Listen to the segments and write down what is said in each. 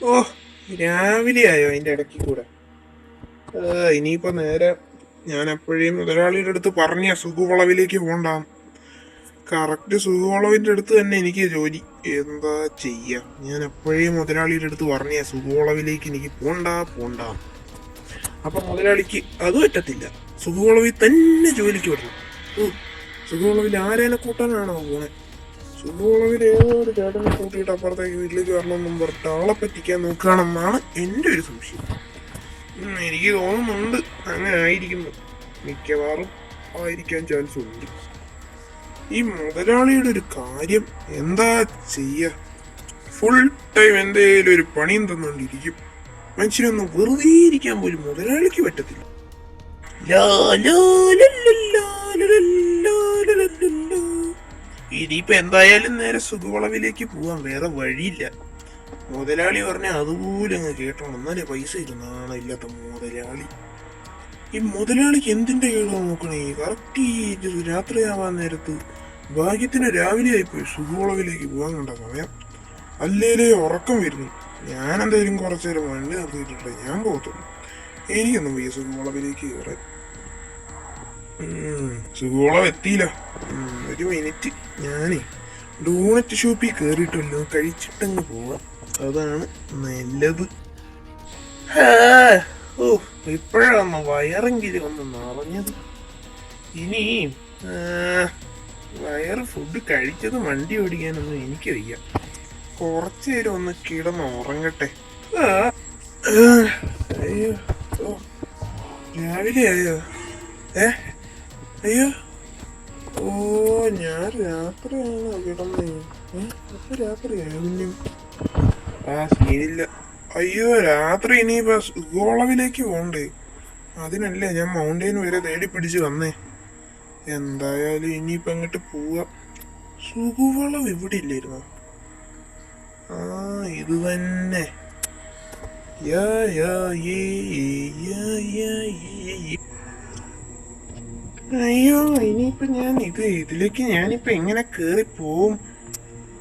ഓ, രാവിലെ ആയോ അതിന്റെ ഇടയ്ക്ക് കൂടെ? ഇനിയിപ്പോ നേരെ ഞാൻ എപ്പോഴും മുതലാളിയുടെ അടുത്ത് പറഞ്ഞ സുഖുവളവിലേക്ക് പോണ്ടാം. കറക്റ്റ് സുഖുവളവിന്റെ അടുത്ത് തന്നെ എനിക്ക് ജോലി. എന്താ ചെയ്യാ, ഞാൻ എപ്പോഴും മുതലാളിയുടെ അടുത്ത് പറഞ്ഞ സുഖുവളവിലേക്ക് എനിക്ക് പോണ്ട. അപ്പൊ മുതലാളിക്ക് അത് പറ്റത്തില്ല, സുഖുവളവിൽ തന്നെ ജോലിക്ക് വരണം. സുഖുവളവിൽ ആരേനെ കൂട്ടാനാണോ പോണേ? സുഖുവളവിൽ ഏതൊരു ചേട്ടനെ കൂട്ടിയിട്ട് അപ്പുറത്തേക്ക് വീട്ടിലേക്ക് വരണമെന്നും പറഞ്ഞിട്ട് ആളെ പറ്റിക്കാൻ നോക്കുകയാണെന്നാണ് എൻ്റെ ഒരു സംശയം. എനിക്ക് തോന്നുന്നുണ്ട് അങ്ങനെ ആയിരിക്കുന്നു, മിക്കവാറും ആയിരിക്കാൻ ചാൻസ് ഉണ്ട്. ഈ മുതലാളിയുടെ ഒരു കാര്യം എന്താ ചെയ്യ, ഫുൾ ടൈം എന്തേലും ഒരു പണിയും തന്നുകൊണ്ടിരിക്കും. മനുഷ്യനൊന്നും വെറുതെ ഇരിക്കാൻ പോലും മുതലാളിക്ക് പറ്റത്തില്ല. ഇനിയിപ്പോ എന്തായാലും നേരെ സുഖവളവിലേക്ക് പോവാൻ, വേറെ വഴിയില്ല. മുതലാളി പറഞ്ഞ അതുപോലെ അങ്ങ് കേട്ടോണം, എന്നാലേ പൈസ ഇരുന്നാണ് ഇല്ലാത്ത മുതലാളി. ഈ മുതലാളിക്ക് എന്തിന്റെ കേടോ നോക്കണേ. കറക്റ്റ് രാത്രിയാവാൻ നേരത്ത് ഭാഗ്യത്തിന് രാവിലെ ആയിപ്പോയി സുഖവളവിലേക്ക് പോകാൻ കണ്ട സമയം. അല്ലേലേ ഉറക്കം വരുന്നു. ഞാൻ എന്തായാലും കുറച്ചു നേരം വണ്ടി നിർത്തിയിട്ടില്ല, ഞാൻ പോകത്തുള്ളൂ. എനിക്കൊന്നും വയ്യ സുഖവളവിലേക്ക് കയറാൻ. സുഖവളം എത്തിയില്ല. ഒരു മിനിറ്റ്, ഞാനേ ഡോണറ്റ് ഷോപ്പിൽ കയറിയിട്ടല്ലോ, കഴിച്ചിട്ടങ്ങ് പോവാം, അതാണ് നല്ലത്. ഓ, ഇപ്പോഴാണ് വയറെങ്കിലും ഒന്ന് നിറഞ്ഞത്. ഇനി വയറ് ഫുഡ് കഴിച്ചത് വണ്ടി ഓടിക്കാനൊന്നും എനിക്ക് വയ്യ. കുറച്ചു നേരം ഒന്ന് കിടന്ന് ഉറങ്ങട്ടെ. അയ്യോ, ഓ രാവിലെ ആയോ? അയ്യോ, ഓ ഞാൻ രാത്രിയാണോ കിടന്നേ? അപ്പൊ രാത്രിയായോ പിന്നെയും? ശരിയില്ല. അയ്യോ, രാത്രി ഇനിയിപ്പോ സുഖവളവിലേക്ക് പോണ്ടേ, അതിനല്ലേ ഞാൻ മൗണ്ടെയിൻ വരെ തേടി പിടിച്ച് വന്നേ. എന്തായാലും ഇനിയിപ്പോ അങ്ങോട്ട് പോവാം. സുഖവളം ഇവിടെ ഇല്ലായിരുന്നോ? ഇത് തന്നെ. അയ്യോ, ഇനിയിപ്പോ ഞാൻ ഇതിലേക്ക് ഞാനിപ്പോ എങ്ങനെ കേറി പോവും?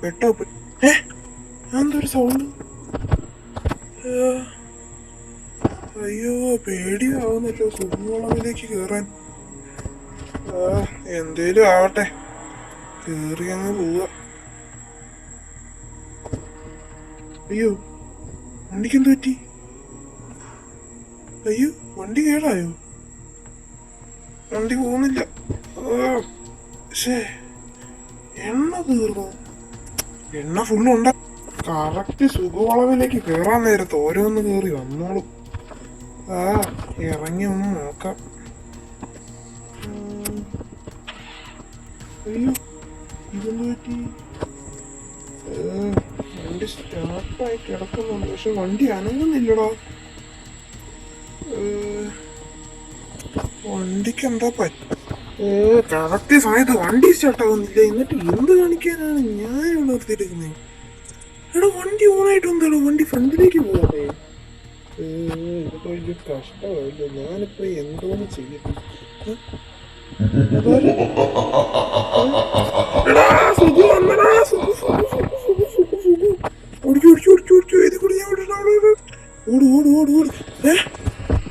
പെട്ടോ? എന്തൊരു സൗണ്ട്? അയ്യോ, പേടിയാവുന്നല്ലോ സുഖവളവിലേക്ക് കേറാൻ. എന്തേലും ആവട്ടെ, കേറി അങ്ങ് പോവാ. അയ്യോ, വണ്ടിക്ക് എന്ത് പറ്റി? അയ്യോ, വണ്ടി കേടായോ? വണ്ടി പോകുന്നില്ല. എണ്ണ തീർന്നു. എണ്ണ ഫുള്ളുണ്ട. കറക്റ്റ് സുഖവളവിലേക്ക് കേറാൻ നേരത്ത് ഓരോന്ന് കേറി വന്നോളും. ഇറങ്ങി ഒന്ന് നോക്കാം. അയ്യോ, ഇതെന്ത് പറ്റി? വണ്ടി സ്റ്റാർട്ടായി കിടക്കുന്നുണ്ട്, പക്ഷെ വണ്ടി അനങ്ങുന്നില്ലടാ. വണ്ടിക്ക് എന്താ കറക്റ്റ് സമയത്ത് വണ്ടി സ്റ്റാർട്ടാകുന്നില്ല. എന്നിട്ട് എന്ത് കാണിക്കാനാണ് ഞാൻ ഇവിടെ നിർത്തിയിരിക്കുന്നത്? എടാ, വണ്ടി ഓണായിട്ട് എന്താണോ? വണ്ടി ഫ്രണ്ടിലേക്ക് പോകണ്ടേ? ഇതിപ്പോ വലിയ കഷ്ടമായില്ലോ. ഞാനിപ്പോ എന്തോന്ന് ചെയ്യട്ടെ?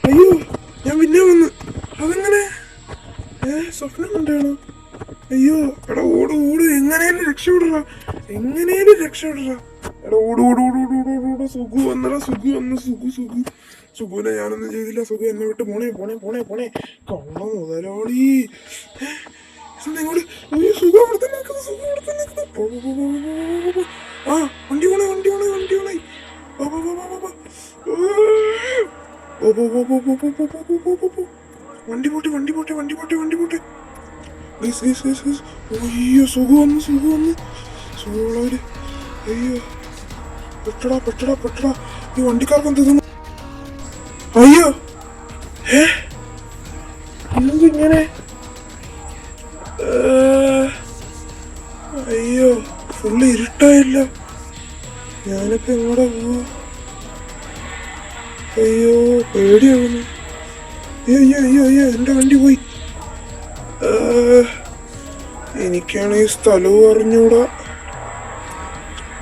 അയ്യോ, ഞാൻ പിന്നെ വന്ന്. അതെങ്ങനെ? സ്വപ്നം കണ്ടാണോ? അയ്യോ, എടാ ഓട്, എങ്ങനെയാലും രക്ഷപ്പെടറ. എടാ ഓട്. സുഖു വന്നടാ, സുഖുവിനെ ഞാനൊന്നും ചെയ്തില്ല. സുഖു എന്നെ വിട്ട് പോണേ. കള്ള മുതലാളി. സുഖം അവിടെ തന്നെ വണ്ടി പോണേ. വണ്ടി പോട്ടെ. അയ്യോ, സുഖം വന്ന് സുഖമുള്ളവര്. അയ്യോ, പെട്ടടാ. ഈ വണ്ടിക്കാർക്ക് എന്ത് തോന്നുന്നു? അയ്യോ, ഇങ്ങനെ? അയ്യോ, ഫുള്ള് ഇരുട്ടായില്ല. ഞാനിപ്പോ എങ്ങോട്ടാ പോവാ? അയ്യോ, പേടിയാവുന്നു. അയ്യോ, എന്റെ വണ്ടി പോയി. എനിക്കാണ് ഈ സ്ഥലവും അറിഞ്ഞൂടാ.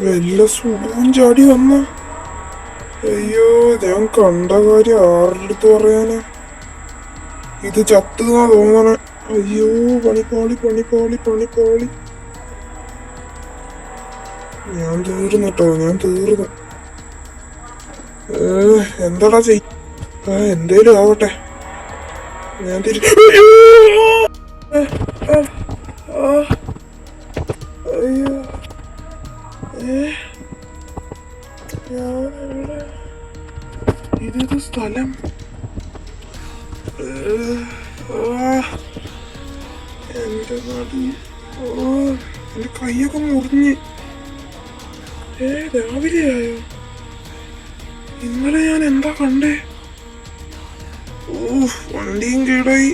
വല്ല സുഖവും ചാടി വന്ന. അയ്യോ, ഞാൻ കണ്ട കാര്യം ആരുടെ അടുത്ത് പറയാനാ? ഇത് ചത്തുന്നാ തോന്നണേ. അയ്യോ, പണിപ്പാളി പണിപ്പാളി പണിപ്പാളി. ഞാൻ തീർന്നിട്ടോ, ഞാൻ തീർന്നു. എന്താടാ എന്തേലും ആവട്ടെ, ഞാൻ അയ്യോ, ഞാനെവിടെ? ഇതേത് സ്ഥലം? എന്റെ നാട്ടിൽ. എന്റെ കൈയൊക്കെ മുറിഞ്ഞ്. രാവിലെയായോ? ഇന്നലെ ഞാൻ എന്താ കണ്ടേ? വണ്ടിയും കേടായി.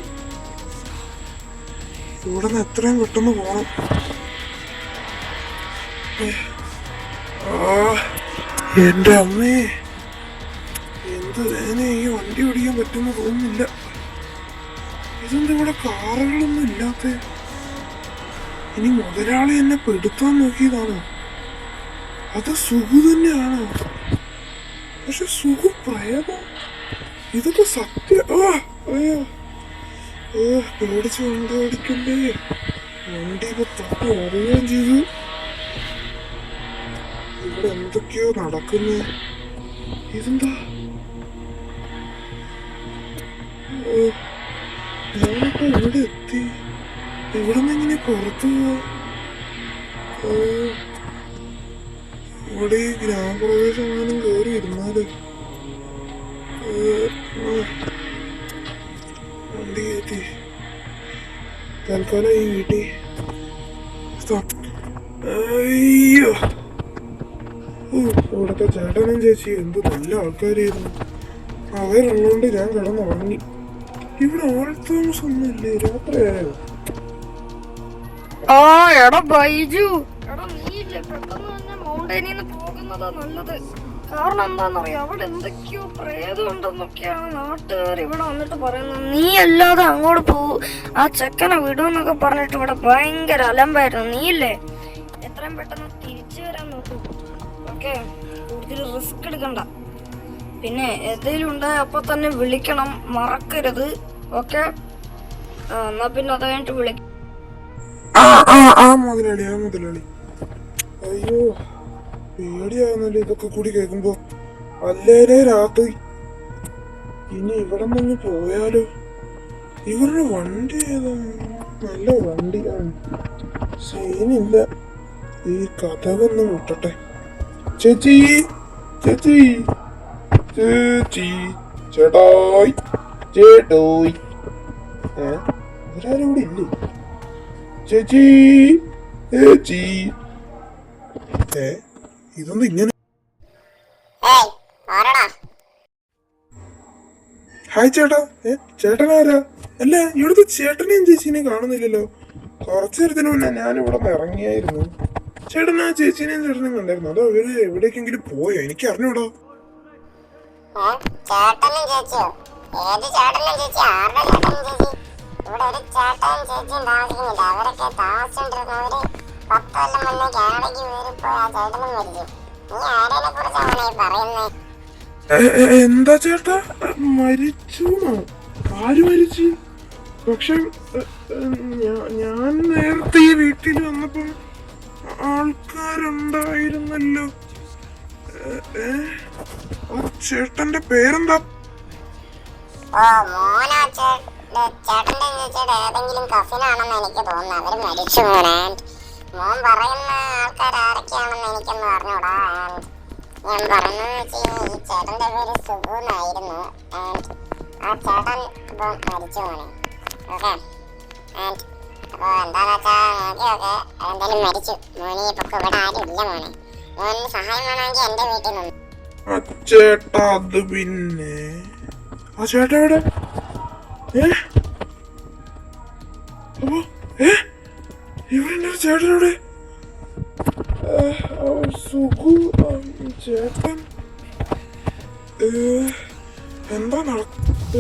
ഇവിടെ നിന്ന് എത്രയും പെട്ടെന്ന് പോണം. എന്റെ അമ്മേ, എന്ത് വേന ഈ വണ്ടി ഓടിക്കാൻ പറ്റുന്ന തോന്നുന്നില്ല. ഇതെന്താ ഇവിടെ കാറുകളൊന്നും ഇല്ലാത്ത? ഇനി മുതലാളി എന്നെ പെടുത്താൻ നോക്കിയതാണോ? അത് സുഖു തന്നെയാണോ? പക്ഷെ സുഖു പ്രേതം. ഇതൊക്കെ സത്യം. അയ്യോ, പേടിച്ച് വണ്ടി ഓടിക്കണ്ടേ. വണ്ടി ഇപ്പൊ തൊട്ട് അറിയുകയും ചെയ്തു. ഇവിടെ എന്തൊക്കെയോ നടക്കുന്നു. ഇതെന്താ? ഞാനിപ്പോ ഇവിടെ എത്തി. ഇവിടെ നിന്ന് എങ്ങനെ പുറത്തു പോവാ? ഇവിടെ ഈ ഗ്രാമപ്രദേശം എങ്ങാനും കയറി ഇരുന്നാല്. വണ്ടി കയറ്റി തൽക്കാലം ഈ വീട്ടിൽ. അയ്യോ, ഇവിടുത്തെ ചേട്ടനും ചേച്ചി എന്ത് നല്ല ആൾക്കാരായിരുന്നു. അവരുള്ളോണ്ട് ഞാൻ കിടന്നുറങ്ങി. ഇവിടെ ആൾ താമസമൊന്നുമില്ലേ? രാത്രിയായോ? എടാ ബൈജു, എടാ നീയില്ലേ പെട്ടെന്ന് തന്നെ മൗണ്ടനിന്ന് പോകുന്നതാ നല്ലത്. കാരണം എന്താന്നറിയാം, അവിടെ എന്തൊക്കെയോ പ്രേതം ഉണ്ടെന്നൊക്കെയാണ് നാട്ടുകാർ ഇവിടെ വന്നിട്ട് പറയുന്നത്. നീ അല്ലാതെ അങ്ങോട്ട് ആ ചെക്കനെ വിടുമെന്നൊക്കെ പറഞ്ഞിട്ട് ഇവിടെ ഭയങ്കര അലമ്പായിരുന്നു. നീയില്ലേ എത്രയും പെട്ടെന്ന് തിരിച്ചു വരാൻ നോക്കൂ. ഓക്കെ, കൂടുതൽ റിസ്ക് എടുക്കണ്ട. പിന്നെ എന്തെങ്കിലും ഉണ്ടായ അപ്പൊ തന്നെ വിളിക്കണം, മറക്കരുത്. ഓക്കെ, എന്നാ പിന്നെ അത് കഴിഞ്ഞിട്ട് വിളിക്കും. മുതലാളി. അയ്യോ, പേടിയാവുന്നല്ലേ ഇതൊക്കെ കൂടി കേൾക്കുമ്പോ. അല്ലേലേ രാത്രി. ഇനി ഇവിടെ നിന്ന് പോയാലോ? ഇവരുടെ വണ്ടി ഏതാണ്? നല്ല വണ്ടിയാണ്. സീനില്ല. ഈ കഥകൊന്ന് മുട്ടട്ടെ. ചേച്ചി ചേച്ചി ചേച്ചി ചേട്ടായി ചേട്ടോയ്. ഇവരാരും ഇവിടെ ഇല്ലേ? ചേച്ചി ചേച്ചി. ഇതൊന്നും ഇങ്ങനെ. ഹായ് ചേട്ടാ. ചേട്ടനാരാ? അല്ല, ഇവിടുത്തെ ചേട്ടനെയും ചേച്ചീനെയും കാണുന്നില്ലല്ലോ. കുറച്ചു നേരത്തിന് മുന്നേ ഞാൻ ഇവിടെ നിന്ന് ഇറങ്ങിയായിരുന്നു. ചേട്ടൻ ആ ചേച്ചീനെയും ചേട്ടനെയും കണ്ടായിരുന്നു. അതോ അവര് എവിടേക്കെങ്കിലും പോയോ? എനിക്ക് അറിഞ്ഞൂടാ. ചേട്ടനും ചേച്ചിയോ? ഏത് ചേട്ടനും ചേച്ചി? ആരുടെ ചേട്ടനും ചേച്ചി? ഇവിടെ ഒരു ചേട്ടനും ചേച്ചിയും താമസിക്കുന്നില്ല. അവരൊക്കെ താമസിച്ചോണ്ടിരുന്നവര് 10 കൊല്ലം മുന്നേ കാനഡയ്ക്ക് കയറിപ്പോയി. ആ ചേട്ടനും മരിച്ചു. നീ ആരേനെ കുറിച്ചാണ് ഈ പറയുന്നത്? എന്താ ചേട്ടാ, മരിച്ചുന്നോ? ആര് മരിച്ചു? പക്ഷെ ഞാൻ നേരത്തെ ഈ വീട്ടിൽ വന്നപ്പം ആൾക്കാരുണ്ടായിരുന്നല്ലോ. ആ ചേട്ടന്റെ പേരെന്താ? മോനാ ചേട്ടന്റെ ചേച്ചിയുടെ ഏതെങ്കിലും കസിനാണെന്ന് എനിക്ക് തോന്നുന്നു. അവര് മരിച്ചു മോനെ. മോൻ പറയുന്ന ആൾക്കാർ ആരൊക്കെയാണെന്ന് എനിക്കൊന്ന് അറിഞ്ഞൂടാ. ഞാൻ പറഞ്ഞെന്ന് വെച്ച് കഴിഞ്ഞാൽ ഈ ചേട്ടന്റെ പേര് സുഖു എന്നായിരുന്നു. ആ ചേട്ടൻ ഇപ്പം മരിച്ചു മോനെ. ഓക്കെ, അപ്പൊ എന്താന്ന് വെച്ചാ നോക്കിയൊക്കെ എന്തായാലും മരിച്ചു. മോനെ ഇപ്പൊ ഇവിടെ ആരും ഇല്ല മോനെ. മോന് സഹായം വേണമെങ്കിൽ എന്റെ വീട്ടിൽ നിന്ന്. ചേട്ടാ, അത് പിന്നെ ആ ചേട്ടാ എവിടെ? അപ്പൊ ഇവിടെ ചേട്ടനോടെ സുഖു ചേട്ടൻ എന്താ നടക്ക